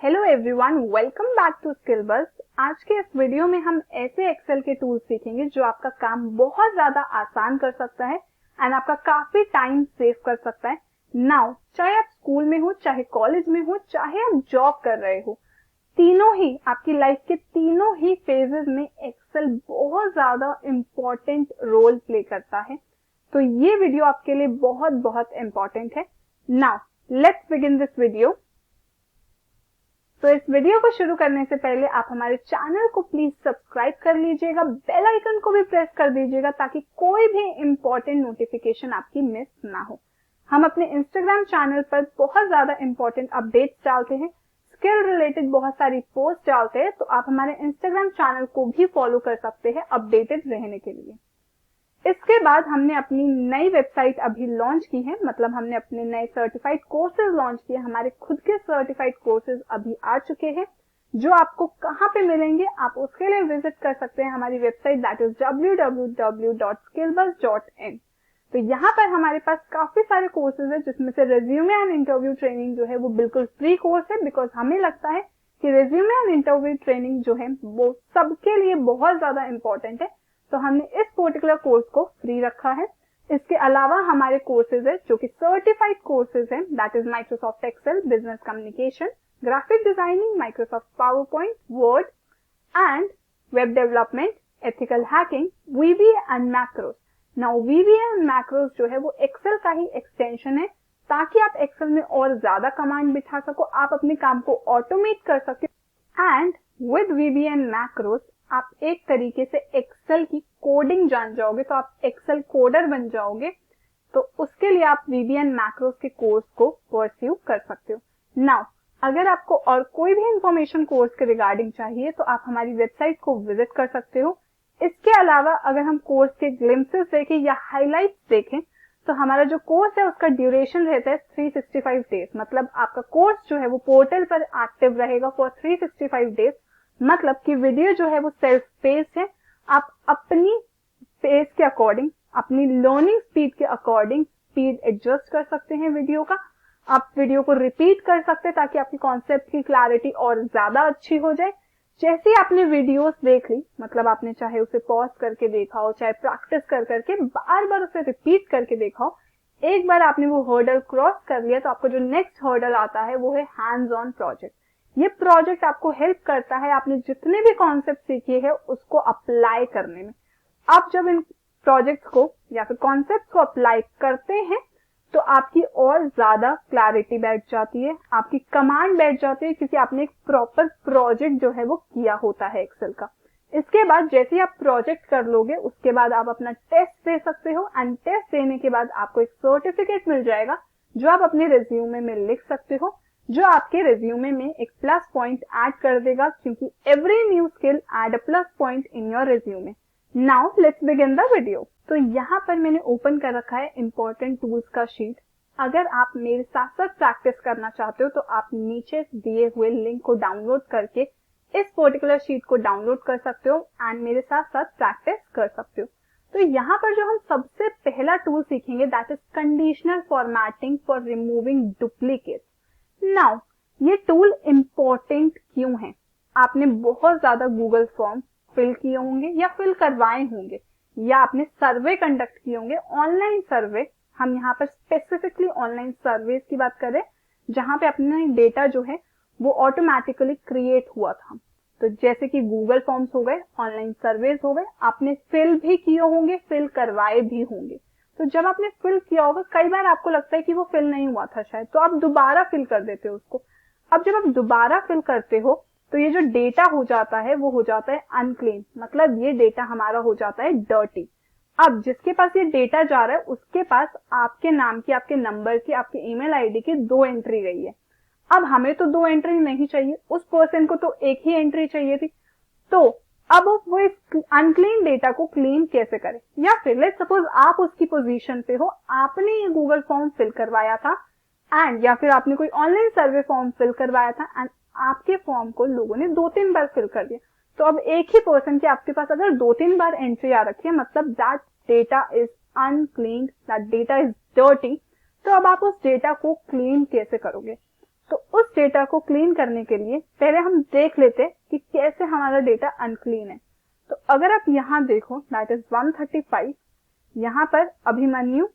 Hello everyone, welcome back to Skill Bus. आज के इस वीडियो में हम ऐसे एक्सेल के टूल्स सीखेंगे जो आपका काम बहुत ज्यादा आसान कर सकता है एंड आपका काफी टाइम सेव कर सकता है। नाउ चाहे आप स्कूल में हो, चाहे कॉलेज में हो, चाहे आप जॉब कर रहे हो, तीनों ही आपकी लाइफ के तीनों ही फेजेस में एक्सेल बहुत ज्यादा इम्पोर्टेंट रोल प्ले करता है। तो ये वीडियो आपके लिए बहुत बहुत इम्पोर्टेंट है। Now let's begin this video. तो इस वीडियो को शुरू करने से पहले आप हमारे चैनल को प्लीज सब्सक्राइब कर लीजिएगा, बेल आइकन को भी प्रेस कर दीजिएगा ताकि कोई भी इंपॉर्टेंट नोटिफिकेशन आपकी मिस ना हो। हम अपने इंस्टाग्राम चैनल पर बहुत ज्यादा इंपॉर्टेंट अपडेट्स डालते हैं, स्किल रिलेटेड बहुत सारी पोस्ट डालते हैं, तो आप हमारे इंस्टाग्राम चैनल को भी फॉलो कर सकते हैं अपडेटेड रहने के लिए। इसके बाद हमने अपनी नई वेबसाइट अभी लॉन्च की है, मतलब हमने अपने नए सर्टिफाइड कोर्सेज लॉन्च किए। हमारे खुद के सर्टिफाइड कोर्सेज अभी आ चुके हैं जो आपको कहां पे मिलेंगे, आप उसके लिए विजिट कर सकते हैं हमारी वेबसाइट दैट इज www.skillbuzz.in। तो यहाँ पर हमारे पास काफी सारे कोर्सेज है जिसमें से रेज्यूमे एंड इंटरव्यू ट्रेनिंग जो है वो बिल्कुल फ्री कोर्स है, बिकॉज हमें लगता है कि रेज्यूमे एंड इंटरव्यू ट्रेनिंग जो है वो सबके लिए बहुत ज्यादा इंपॉर्टेंट है, तो हमने इस पर्टिकुलर कोर्स को फ्री रखा है। इसके अलावा हमारे कोर्सेज है जो कि सर्टिफाइड कोर्सेज हैं, that is Microsoft Excel, business communication, graphic designing, Microsoft PowerPoint, Word and web development, ethical hacking, VBA and macros. Now VBA and macros जो है वो एक्सेल का ही एक्सटेंशन है ताकि आप एक्सेल में और ज्यादा कमांड बिठा सको, आप अपने काम को ऑटोमेट कर सके। And with VBA and macros आप एक तरीके से एक्सेल की कोडिंग जान जाओगे, तो आप एक्सेल कोडर बन जाओगे। तो उसके लिए आप वीबीए एंड मैक्रोस के कोर्स को परस्यू कर सकते हो। नाउ अगर आपको और कोई भी इंफॉर्मेशन कोर्स के रिगार्डिंग चाहिए तो आप हमारी वेबसाइट को विजिट कर सकते हो। इसके अलावा अगर हम कोर्स के ग्लिम्पसेस देखें या हाइलाइट्स देखें तो हमारा जो कोर्स है उसका ड्यूरेशन रहता है 365 डेज, मतलब आपका कोर्स जो है वो पोर्टल पर एक्टिव रहेगा फॉर 365 डेज। मतलब कि वीडियो जो है वो सेल्फ पेस्ड है, आप अपनी पेस के अकॉर्डिंग, अपनी लर्निंग स्पीड के अकॉर्डिंग स्पीड एडजस्ट कर सकते हैं वीडियो का। आप वीडियो को रिपीट कर सकते हैं ताकि आपकी कॉन्सेप्ट की क्लैरिटी और ज्यादा अच्छी हो जाए। जैसे ही आपने वीडियोस देख ली, मतलब आपने चाहे उसे पॉज करके देखा हो, चाहे प्रैक्टिस कर करके बार बार उसे रिपीट करके देखा हो, एक बार आपने वो हर्डल क्रॉस कर लिया तो आपको जो नेक्स्ट हर्डल आता है वो है हैंड्स ऑन प्रोजेक्ट। ये प्रोजेक्ट आपको हेल्प करता है आपने जितने भी कॉन्सेप्ट सीखे हैं उसको अप्लाई करने में। आप जब इन प्रोजेक्ट्स को या फिर कॉन्सेप्ट को अप्लाई करते हैं तो आपकी और ज्यादा क्लैरिटी बैठ जाती है, आपकी कमांड बैठ जाती है, क्योंकि आपने एक प्रॉपर प्रोजेक्ट जो है वो किया होता है एक्सेल का। इसके बाद जैसे ही आप प्रोजेक्ट कर लोगे उसके बाद आप अपना टेस्ट दे सकते हो एंड टेस्ट देने के बाद आपको एक सर्टिफिकेट मिल जाएगा जो आप अपने रिज्यूमे में लिख सकते हो, जो आपके रिज्यूमे में एक प्लस पॉइंट ऐड कर देगा, क्योंकि every new skill add a plus point in your resume. Now let's begin the video. तो यहाँ पर मैंने ओपन कर रखा है इंपॉर्टेंट टूल्स का शीट। अगर आप मेरे साथ साथ प्रैक्टिस करना चाहते हो तो आप नीचे दिए हुए लिंक को डाउनलोड करके इस पर्टिकुलर शीट को डाउनलोड कर सकते हो एंड मेरे साथ साथ प्रैक्टिस कर सकते हो। तो यहाँ पर जो हम सबसे पहला टूल सीखेंगे that is conditional formatting for removing duplicate. Now ये टूल इम्पोर्टेंट क्यों है? आपने बहुत ज्यादा गूगल फॉर्म फिल किए होंगे या फिल करवाए होंगे, या आपने सर्वे कंडक्ट किए होंगे, ऑनलाइन सर्वे। हम यहाँ पर स्पेसिफिकली ऑनलाइन सर्वे की बात कर रहे हैं जहां पे अपना डेटा जो है वो ऑटोमेटिकली क्रिएट हुआ था। तो जैसे कि गूगल फॉर्म्स हो गए, ऑनलाइन सर्वेज हो गए, आपने फिल भी किए होंगे, फिल करवाए भी होंगे। तो जब आपने फिल किया होगा, कई बार आपको लगता है कि वो फिल नहीं हुआ था शायद, तो आप दोबारा फिल कर देते हो उसको। अब जब आप दोबारा फिल करते हो तो ये जो डेटा हो जाता है वो हो जाता है अनक्लीन, मतलब ये डेटा हमारा हो जाता है डर्टी। अब जिसके पास ये डेटा जा रहा है उसके पास आपके नाम की, आपके नंबर की, आपके ईमेल आईडी की 2 एंट्री गई है। अब हमें तो 2 एंट्री नहीं चाहिए, उस पर्सन को तो एक ही एंट्री चाहिए थी। तो अब वो इस अनक्लीन डेटा को क्लीन कैसे करे? या फिर लेट्स सपोज आप उसकी पोजीशन पे हो, आपने ये गूगल फॉर्म फिल करवाया था एंड या फिर आपने कोई ऑनलाइन सर्वे फॉर्म फिल करवाया था एंड आपके फॉर्म को लोगों ने 2-3 बार फिल कर दिया। तो अब एक ही पर्सन के आपके पास अगर 2-3 बार एंट्री आ रखी है, मतलब that data is unclean, that data is dirty. तो अब आप उस डेटा को क्लीन कैसे करोगे? तो तो उस डेटा को क्लीन करने के लिए पहले हम देख लेते कि कैसे हमारा डेटा अनक्लीन है। तो अगर आप यहाँ देखो, दैट इज 135, यहाँ पर अभिमन्यु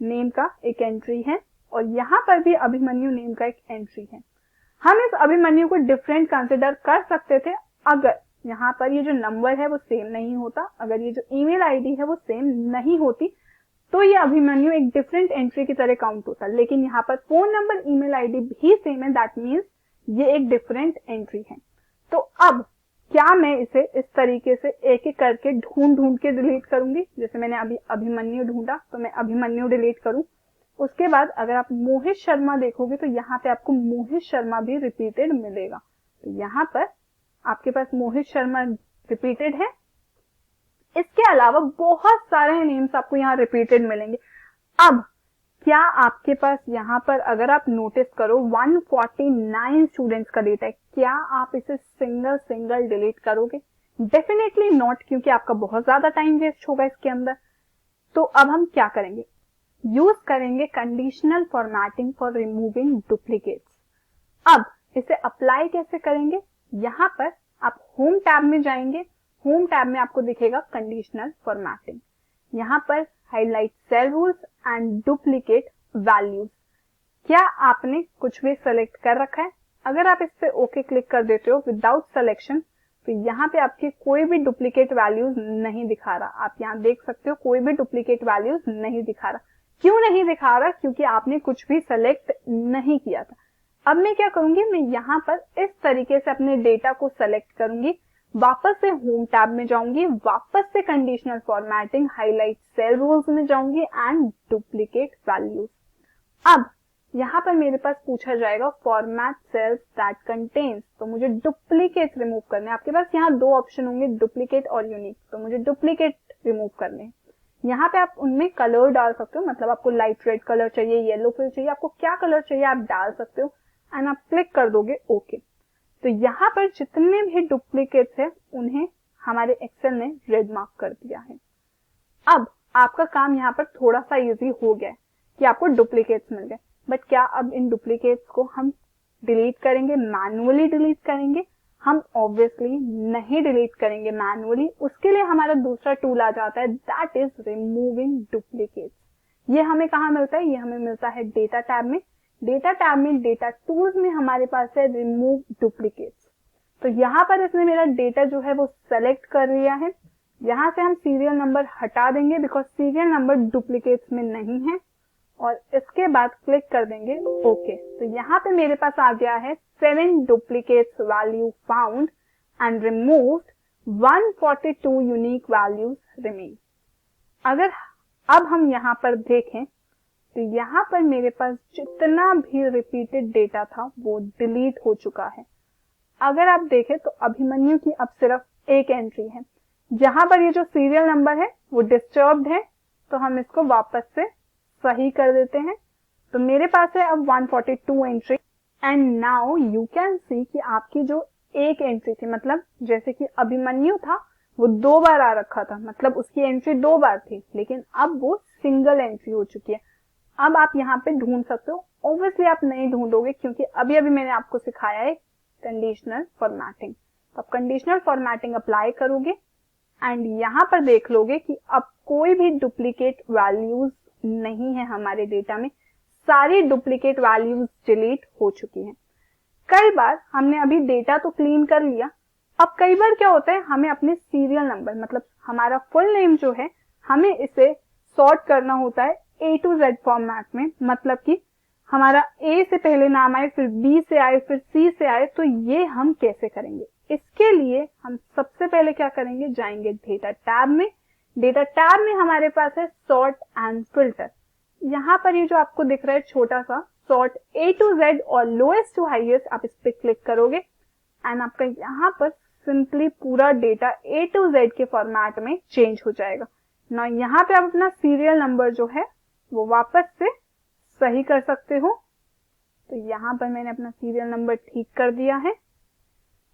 नेम का एक एंट्री है और यहाँ पर भी अभिमन्यु नेम का एक एंट्री है। हम इस अभिमन्यु को डिफरेंट कंसिडर कर सकते थे अगर यहाँ पर ये जो नंबर है वो सेम नहीं होता, अगर ये जो ईमेल आईडी है वो सेम नहीं होती, तो ये अभिमन्यु एक डिफरेंट एंट्री की तरह काउंट होता। लेकिन यहाँ पर फोन नंबर ईमेल आईडी भी सेम है, दैट मीन्स ये एक डिफरेंट एंट्री है। तो अब क्या मैं इसे इस तरीके से एक एक करके ढूंढ के डिलीट करूंगी? जैसे मैंने अभी अभिमन्यु ढूंढा तो मैं अभिमन्यु डिलीट करूं। उसके बाद अगर आप मोहित शर्मा देखोगे तो यहाँ पे आपको मोहित शर्मा भी रिपीटेड मिलेगा। तो यहाँ पर आपके पास मोहित शर्मा रिपीटेड है। इसके अलावा बहुत सारे नेम्स आपको यहाँ रिपीटेड मिलेंगे। अब क्या आपके पास यहाँ पर अगर आप नोटिस करो 149 स्टूडेंट्स का डेटा है, क्या आप इसे सिंगल डिलीट करोगे? डेफिनेटली नॉट, क्योंकि आपका बहुत ज्यादा टाइम वेस्ट होगा इसके अंदर। तो अब हम क्या करेंगे? यूज करेंगे conditional formatting for removing duplicates. अब इसे अप्लाई कैसे करेंगे? यहाँ पर आप होम टैब में जाएंगे। होम टैब में आपको दिखेगा कंडीशनल फॉर्मेटिंग। यहाँ पर highlight cell rules and duplicate values. क्या आपने कुछ भी सेलेक्ट कर रखा है? अगर आप इस पे ओके क्लिक कर देते हो विदाउट सिलेक्शन, तो यहाँ पे आपकी कोई भी डुप्लीकेट वैल्यूज नहीं दिखा रहा। आप यहाँ देख सकते हो कोई भी डुप्लीकेट वैल्यूज नहीं दिखा रहा। क्यों नहीं दिखा रहा? क्योंकि आपने कुछ भी सेलेक्ट नहीं किया था। अब मैं क्या करूंगी, मैं यहाँ पर इस तरीके से अपने डेटा को सेलेक्ट करूंगी, वापस से होम टैब में जाऊंगी, वापस से conditional formatting highlight cell rules में जाऊंगी एंड डुप्लीकेट वैल्यूज। अब यहाँ पर मेरे पास पूछा जाएगा फॉर्मेट सेल्स दैट कंटेन्स, तो मुझे डुप्लीकेट रिमूव करने। आपके पास यहाँ दो ऑप्शन होंगे, डुप्लीकेट और यूनिक, तो मुझे डुप्लीकेट रिमूव करने। यहाँ पे आप उनमें कलर डाल सकते हो, मतलब आपको लाइट रेड कलर चाहिए, येलो कलर चाहिए, आपको क्या कलर चाहिए आप डाल सकते हो एंड आप क्लिक कर दोगे ओके। तो यहाँ पर जितने भी डुप्लीकेट्स है उन्हें हमारे एक्सेल ने रेड मार्क कर दिया है। अब आपका काम यहाँ पर थोड़ा सा इजी हो गया है कि आपको डुप्लीकेट्स मिल गए। बट क्या अब इन डुप्लीकेट्स को हम डिलीट करेंगे, मैनुअली डिलीट करेंगे? हम ऑब्वियसली नहीं डिलीट करेंगे मैनुअली। उसके लिए हमारा दूसरा टूल आ जाता है, दैट इज रिमूविंग डुप्लीकेट्स। ये हमें कहाँ मिलता है? ये हमें मिलता है डेटा टैब में। डेटा टैब में डेटा टूल्स में हमारे पास है रिमूव डुप्लीकेट्स। तो यहाँ पर इसने मेरा डेटा जो है वो सेलेक्ट कर लिया है। यहाँ से हम सीरियल नंबर हटा देंगे बिकॉज सीरियल नंबर डुप्लीकेट्स में नहीं है, और इसके बाद क्लिक कर देंगे ओके। तो यहाँ पे मेरे पास आ गया है 7 duplicates value found and removed, 142 unique values remain. अगर अब हम यहाँ पर देखें तो यहाँ पर मेरे पास जितना भी रिपीटेड डेटा था वो डिलीट हो चुका है। अगर आप देखें तो अभिमन्यु की अब सिर्फ एक एंट्री है। जहां पर ये जो सीरियल नंबर है वो डिस्टर्ब्ड है, तो हम इसको वापस से सही कर देते हैं। तो मेरे पास है अब 142 entry and now you can see कि आपकी जो एक एंट्री थी, मतलब जैसे कि अभिमन्यु था वो 2 बार आ रखा था, मतलब उसकी एंट्री 2 बार थी, लेकिन अब वो सिंगल एंट्री हो चुकी है। अब आप यहाँ पे ढूंढ सकते हो। ऑब्वियसली आप नहीं ढूंढोगे क्योंकि अभी मैंने आपको सिखाया है कंडीशनल फॉर्मेटिंग। तो आप कंडीशनल फॉर्मेटिंग अप्लाई करोगे एंड यहाँ पर देख लोगे कि अब कोई भी डुप्लीकेट वैल्यूज नहीं है हमारे डेटा में, सारी डुप्लीकेट वैल्यूज डिलीट हो चुकी हैं। कई बार हमने अभी डेटा तो क्लीन कर लिया, अब कई बार क्या होता है हमें अपने सीरियल नंबर, मतलब हमारा फुल नेम जो है, हमें इसे सॉर्ट करना होता है A to Z फॉर्मेट में। मतलब कि हमारा A से पहले नाम आए, फिर B से आए, फिर C से आए, तो ये हम कैसे करेंगे? इसके लिए हम सबसे पहले क्या करेंगे, जाएंगे डेटा टैब में। डेटा टैब में हमारे पास है सॉर्ट एंड फिल्टर। यहाँ पर ये जो आपको दिख रहा है छोटा सा सॉर्ट A to Z और लोएस्ट टू हाईएस्ट, आप इस पे क्लिक करोगे एंड आपका यहाँ पर सिंपली पूरा डेटा A to Z के फॉर्मेट में चेंज हो जाएगा। ना यहाँ पे आप अपना सीरियल नंबर जो है वो वापस से सही कर सकते हो। तो यहाँ पर मैंने अपना सीरियल नंबर ठीक कर दिया है।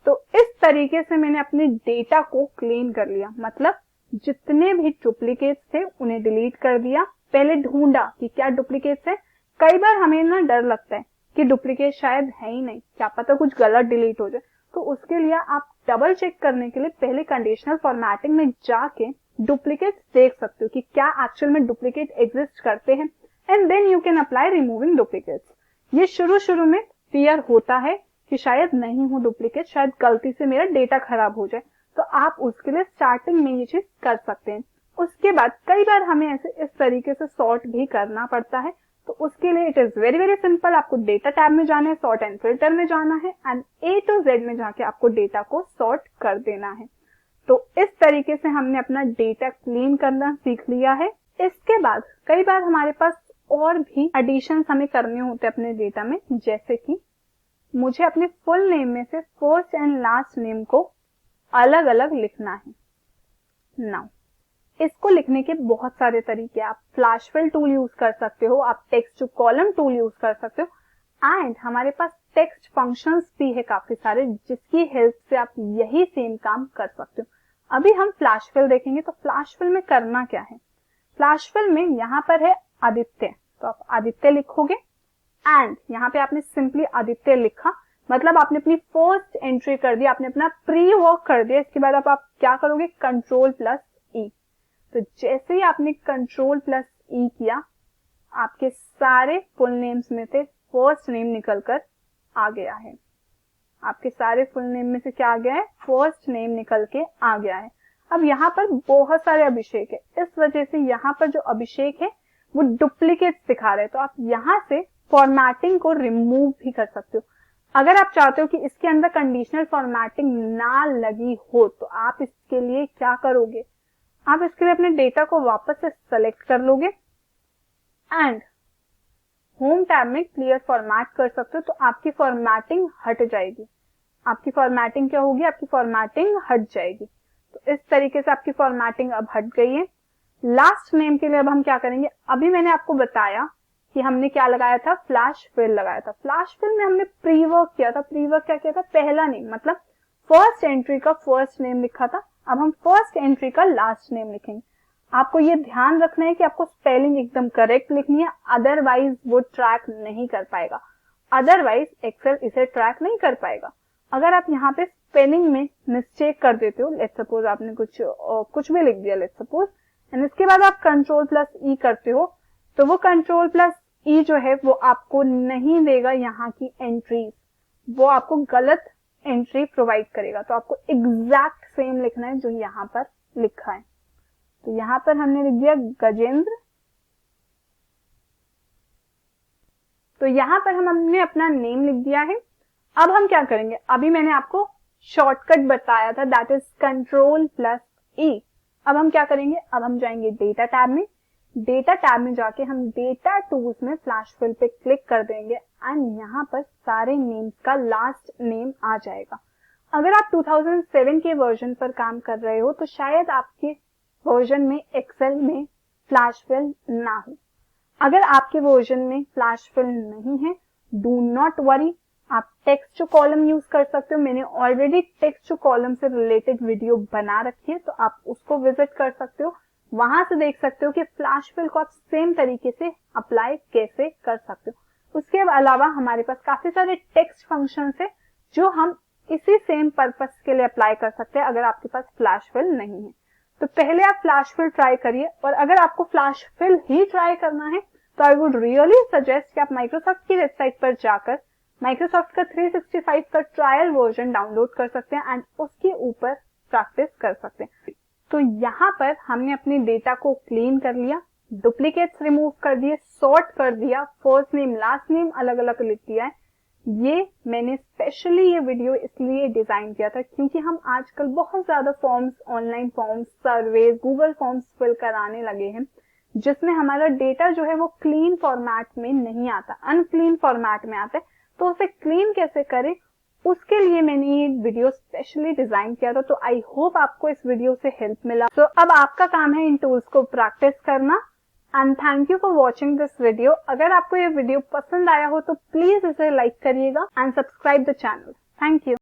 तो इस तरीके से मैंने अपने डेटा को क्लीन कर लिया, मतलब जितने भी डुप्लीकेट्स थे उन्हें डिलीट कर दिया। पहले ढूंढा कि क्या डुप्लीकेट्स है। कई बार हमें ना डर लगता है कि डुप्लीकेट शायद है ही नहीं, क्या पता कुछ गलत डिलीट हो जाए। तो उसके लिए आप डबल चेक करने के लिए पहले कंडीशनल फॉर्मेटिंग में जाके डुप्लीकेट देख सकते हो कि क्या एक्चुअल में डुप्लीकेट एग्जिस्ट करते हैं, and then you can apply removing duplicates. ये शुरू में फियर होता है कि शायद नहीं हो डुप्लीकेट, शायद गलती से मेरा डेटा खराब हो जाए, तो आप उसके लिए स्टार्टिंग में ये चीज कर सकते हैं। उसके बाद कई बार हमें ऐसे इस तरीके से सॉर्ट भी करना पड़ता है, तो उसके लिए it is very very simple. आपको डेटा टैब में जाना है, सॉर्ट एंड फिल्टर में जाना है, एंड A to Z में जाके आपको डेटा को सॉर्ट कर देना है। तो इस तरीके से हमने अपना डेटा क्लीन करना सीख लिया है। इसके बाद कई बार हमारे पास और भी एडिशंस हमें करने होते हैं अपने डेटा में, जैसे कि मुझे अपने फुल नेम में से फर्स्ट एंड लास्ट नेम को अलग अलग लिखना है। नाउ इसको लिखने के बहुत सारे तरीके, आप फ्लैश फिल टूल यूज कर सकते हो, आप text to column tool use कर सकते हो, एंड हमारे पास टेक्स्ट फंक्शंस भी है काफी सारे, जिसकी हेल्प से आप यही सेम काम कर सकते हो। अभी हम फ्लैश फिल देखेंगे। तो फ्लैश फिल में करना क्या है, फ्लैश फिल में यहाँ पर है आदित्य, तो आप आदित्य लिखोगे, एंड यहाँ पे आपने सिंपली आदित्य लिखा, मतलब आपने अपनी फर्स्ट एंट्री कर दी, आपने अपना प्री वर्क कर दिया। इसके बाद आप क्या करोगे, Ctrl+E। तो जैसे ही आपने Ctrl+E किया, आपके सारे फुल नेम्स में से फर्स्ट नेम निकलकर आ गया है। आपके सारे फुल नेम में से क्या आ गया है, फर्स्ट नेम निकल के आ गया है। अब यहाँ पर बहुत सारे अभिषेक है, इस वजह से यहाँ पर जो अभिषेक है वो डुप्लीकेट दिखा रहे हैं। तो आप यहाँ से फॉर्मेटिंग को रिमूव भी कर सकते हो। अगर आप चाहते हो कि इसके अंदर कंडीशनल फॉर्मेटिंग ना लगी हो, तो आप इसके लिए क्या करोगे, आप इसके लिए अपने डेटा को वापस से सेलेक्ट कर लोगे एंड होम टैब में क्लियर फॉर्मेट कर सकते हो, तो आपकी फॉर्मेटिंग हट जाएगी। आपकी फॉर्मेटिंग क्या होगी, आपकी फॉर्मेटिंग हट जाएगी। तो इस तरीके से आपकी फॉर्मेटिंग अब हट गई है। लास्ट नेम के लिए अब हम क्या करेंगे, अभी मैंने आपको बताया कि हमने क्या लगाया था, फ्लैश फिल लगाया था। फ्लैश फिल में हमने प्री वर्क किया था। प्री वर्क क्या किया था, पहला नेम मतलब फर्स्ट एंट्री का फर्स्ट नेम लिखा था। अब हम फर्स्ट एंट्री का लास्ट नेम लिखेंगे। आपको ये ध्यान रखना है कि आपको स्पेलिंग एकदम करेक्ट लिखनी है, अदरवाइज वो ट्रैक नहीं कर पाएगा, अदरवाइज एक्सेल इसे ट्रैक नहीं कर पाएगा। अगर आप यहाँ पे स्पेलिंग में मिस्टेक कर देते हो, लेट्स सपोज आपने कुछ भी लिख दिया, लेट्स सपोज, एंड इसके बाद आप Ctrl+E करते हो, तो वो Ctrl+E जो है वो आपको नहीं देगा यहाँ की एंट्रीज, वो आपको गलत एंट्री प्रोवाइड करेगा। तो आपको एग्जैक्ट सेम लिखना है जो यहाँ पर लिखा है। तो यहाँ पर हमने लिख दिया गजेंद्र। तो यहाँ पर हमने अपना नेम लिख दिया है। अब हम क्या करेंगे, अभी मैंने आपको शॉर्टकट बताया था, दैट इज Ctrl+E। अब हम क्या करेंगे, अब हम जाएंगे डेटा टैब में। डेटा टैब में जाके हम डेटा टूल्स में फ्लैश फिल पे क्लिक कर देंगे, एंड यहाँ पर सारे नेम्स का लास्ट नेम आ जाएगा। अगर आप 2007 के वर्जन पर काम कर रहे हो, तो शायद आपके वर्जन में एक्सेल में फ्लैश फिल ना हो। अगर आपके वर्जन में फ्लैश फिल नहीं है, डू नॉट वरी, आप टेक्स्ट टू कॉलम यूज कर सकते हो। मैंने ऑलरेडी टेक्स्ट टू कॉलम से रिलेटेड वीडियो बना रखी है, तो आप उसको विजिट कर सकते हो, वहां से देख सकते हो कि फ्लैश फिल को आप सेम तरीके से अप्लाई कैसे कर सकते हो। उसके अलावा हमारे पास काफी सारे टेक्स्ट फंक्शंस है जो हम इसी सेम पर्पस के लिए अप्लाई कर सकते हैं अगर आपके पास फ्लैश फिल नहीं है। तो पहले आप फ्लैश फिल ट्राई करिए, और अगर आपको फ्लैश फिल ही ट्राई करना है तो आई वुड रियली सजेस्ट कि आप माइक्रोसॉफ्ट की वेबसाइट पर जाकर माइक्रोसॉफ्ट का 365 का ट्रायल वर्जन डाउनलोड कर सकते हैं एंड उसके ऊपर प्रैक्टिस कर सकते हैं। तो यहाँ पर हमने अपने डेटा को क्लीन कर लिया, डुप्लीकेट्स रिमूव कर दिए, सॉर्ट कर दिया, फर्स्ट नेम लास्ट नेम अलग अलग लिख दिया है। ये मैंने स्पेशली ये वीडियो इसलिए डिजाइन किया था क्योंकि हम आजकल बहुत ज्यादा forms, online forms, surveys, Google forms fill कराने लगे हैं, जिसमें हमारा डेटा जो है वो क्लीन फॉर्मेट में नहीं आता, अनक्लीन फॉर्मेट में आता है। तो उसे क्लीन कैसे करें, उसके लिए मैंने ये वीडियो स्पेशली डिजाइन किया था। तो आई होप आपको इस वीडियो से हेल्प मिला। तो अब आपका काम है इन टूल्स को प्रैक्टिस करना, and thank you for watching this video. अगर आपको ये वीडियो पसंद आया हो तो प्लीज इसे लाइक करिएगा and subscribe the channel. Thank you.